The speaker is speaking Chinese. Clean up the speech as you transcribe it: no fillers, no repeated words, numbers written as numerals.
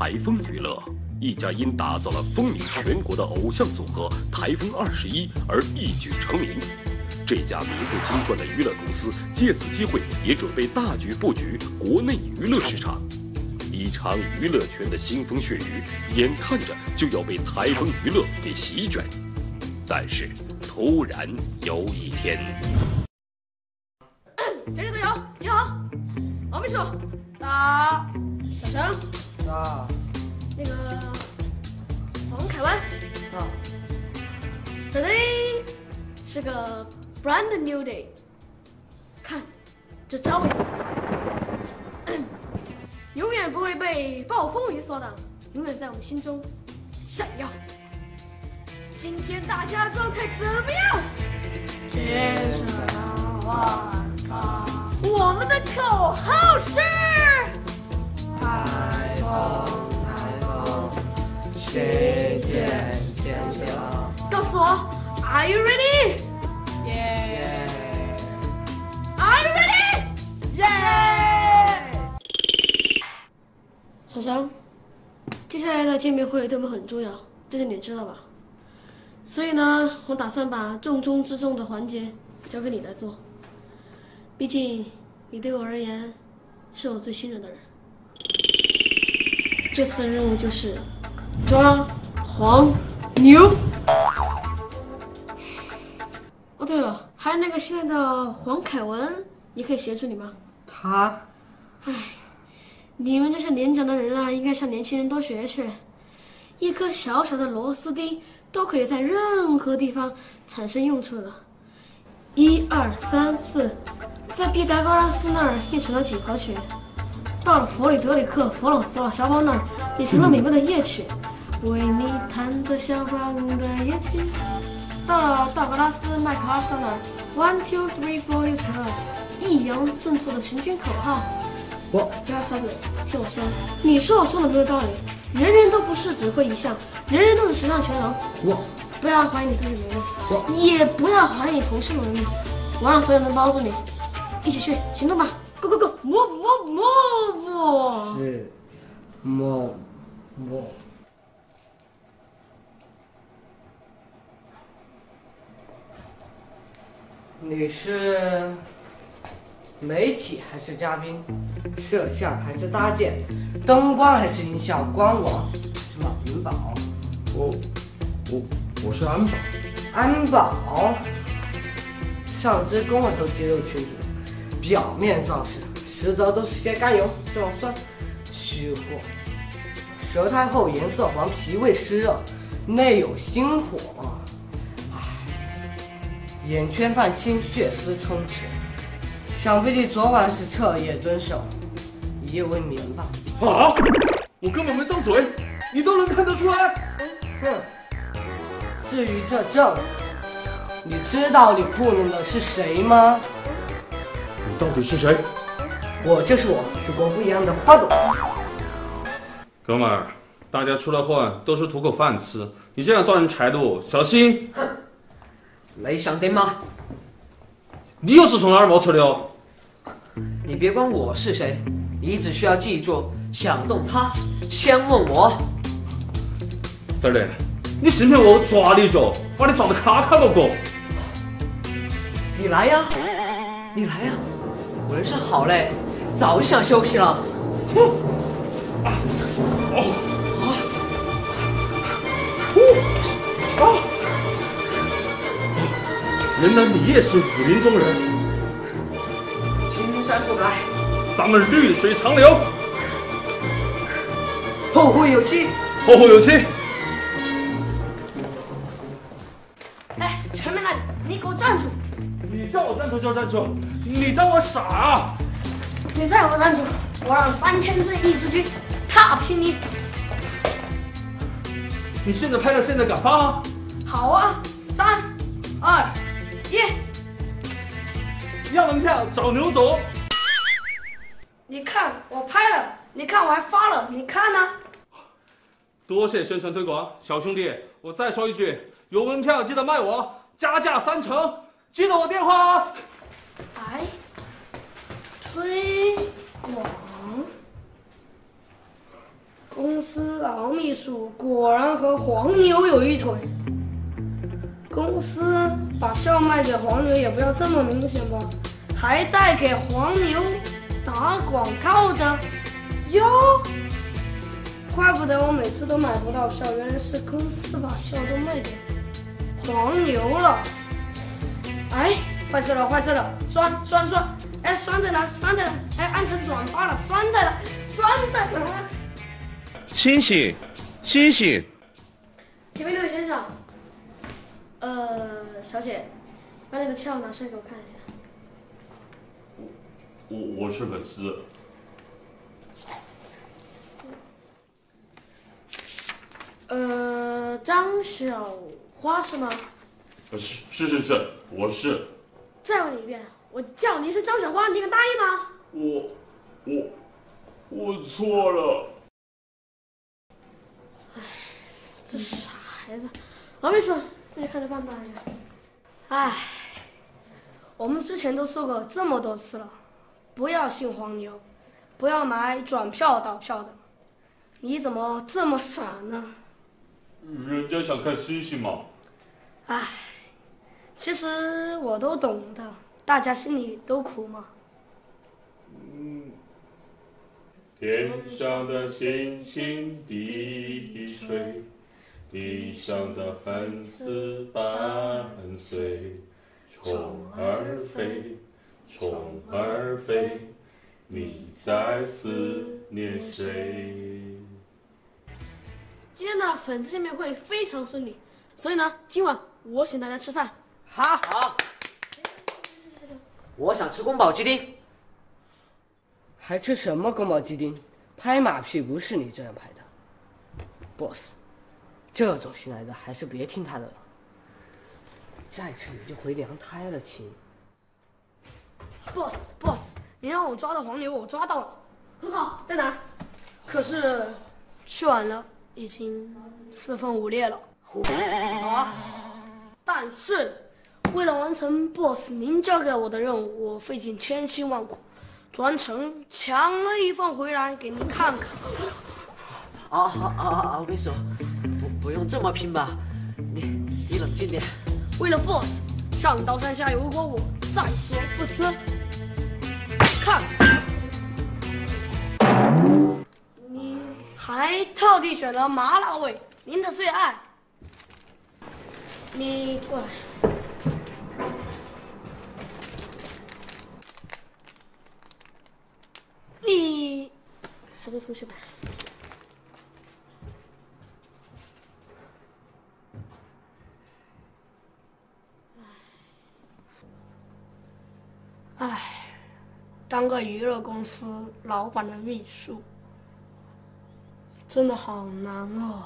台风娱乐，一家因打造了风靡全国的偶像组合台风21而一举成名。这家名不经传的娱乐公司借此机会也准备大举布局国内娱乐市场。一场娱乐圈的腥风血雨，眼看着就要被台风娱乐给席卷。但是，突然有一天，全体队友集合。王秘书，到小陈，到那个黄凯湾，到。Today 是个 brand new day。看，这朝阳，永远不会被暴风雨所挡，永远在我们心中闪耀。今天大家状态怎么样？天生万康。我们的口号是：台风，台风，谁见天降？告诉我 ，Are you ready？ 耶 Are you ready？ 耶！小强，接下来的见面会对我们很重要，这点你知道吧？所以呢，我打算把重中之重的环节交给你来做。毕竟，你对我而言，是我最信任的人。这次的任务就是抓黄牛。哦，对了，还有那个新来的黄凯文，也可以协助你吗？他，唉，你们这些年长的人啊，应该向年轻人多学学。一颗小小的螺丝钉都可以在任何地方产生用处的。1、2、3、4，在毕达哥拉斯那儿也成了几何曲，到了弗里德里克·弗朗索瓦肖邦那儿也成了美妙的夜曲，为你弹奏肖邦的夜曲。到了道格拉斯·麦克阿瑟那儿，1、2、3、4又成了抑扬顿挫的行军口号。不要插嘴，听我说，你说我说的没有道理。人人都不是只会一项，人人都是十项全能。不要怀疑你自己的能力，也不要怀疑你同事的能力。我让所有人帮助你，一起去行动吧 ！Go go go！Move move move！ 是梦。你是媒体还是嘉宾？摄像还是搭建？灯光还是音效？官网是马云宝？我是安保。安保？上至公安头肌肉群主，表面壮实，实则都是些甘油、壮酸、虚货。舌苔厚，颜色黄，脾胃湿热，内有心火。眼圈泛青，血丝充斥。想必你昨晚是彻夜蹲守，一夜未眠吧？啊！我根本没张嘴，你都能看得出来。至于这证，你知道你糊弄的是谁吗？你到底是谁？我就是我，与国不一样的花朵。哥们儿，大家出来混都是图口饭吃，你这样断人财路，小心！哼，没想đến吗？你又是从哪儿冒出的哦？你别管我是谁，你只需要记住，想动他，先问我。对嘞，你信不信我抓你一脚，把你抓得咔咔个过？你来呀，你来呀，我人生好累，早就想休息了。哼！原来你也是武林中人，青山不改，咱们绿水长流，后会有期。后会有期。哎，前面的你给我站住！你叫我站住就站住，你当我傻啊？你再给我站住，我让3000只一只军踏平你！你现在拍了，现在敢发？好啊，3、2、1，要门票找牛走。你看我拍了，你看我还发了，你看呢？多谢宣传推广，小兄弟，我再说一句，有门票记得卖我，加价3成，记得我电话啊。哎，推广。公司老秘书果然和黄牛有一腿。公司把票卖给黄牛也不要这么明显吧，还带给黄牛打广告的哟。怪不得我每次都买不到票，原来是公司把票都卖给黄牛了。哎，坏事了，坏事了！酸！哎，酸在哪？酸在哪？哎，按成转发了，酸在哪？酸在哪？星星，前面那位先生，小姐，把你的票拿出来给我看一下。我是粉丝。张小花是吗？是，我是。再问你一遍，我叫你一声张小花，你敢答应吗？我错了。哎，这傻孩子，老秘书自己看着办吧。哎，我们之前都说过这么多次了，不要信黄牛，不要买转票倒票的。你怎么这么傻呢？人家想看星星嘛。哎，其实我都懂的，大家心里都苦嘛。天上的星星滴水，地上的粉丝伴随。虫儿飞，你在思念谁？今天的粉丝见面会非常顺利，所以呢，今晚我请大家吃饭。好，我想吃宫保鸡丁。还吃什么宫保鸡丁？拍马屁不是你这样拍的 ，boss。这种新来的还是别听他的了，再吃你就回娘胎了，亲。boss，你让我抓到黄牛，我抓到了，很好，在哪儿？可是去晚了，已经4分5裂了。但是为了完成 boss 您交给我的任务，我费尽千辛万苦，专程抢了一份回来给您看看。好，秘书，不用这么拼吧？你冷静点。为了 boss， 上刀山下油锅，我在所不辞。看，你还特地选了麻辣味，您的最爱。你过来。你还是出去吧。唉，当个娱乐公司老板的秘书，真的好难哦。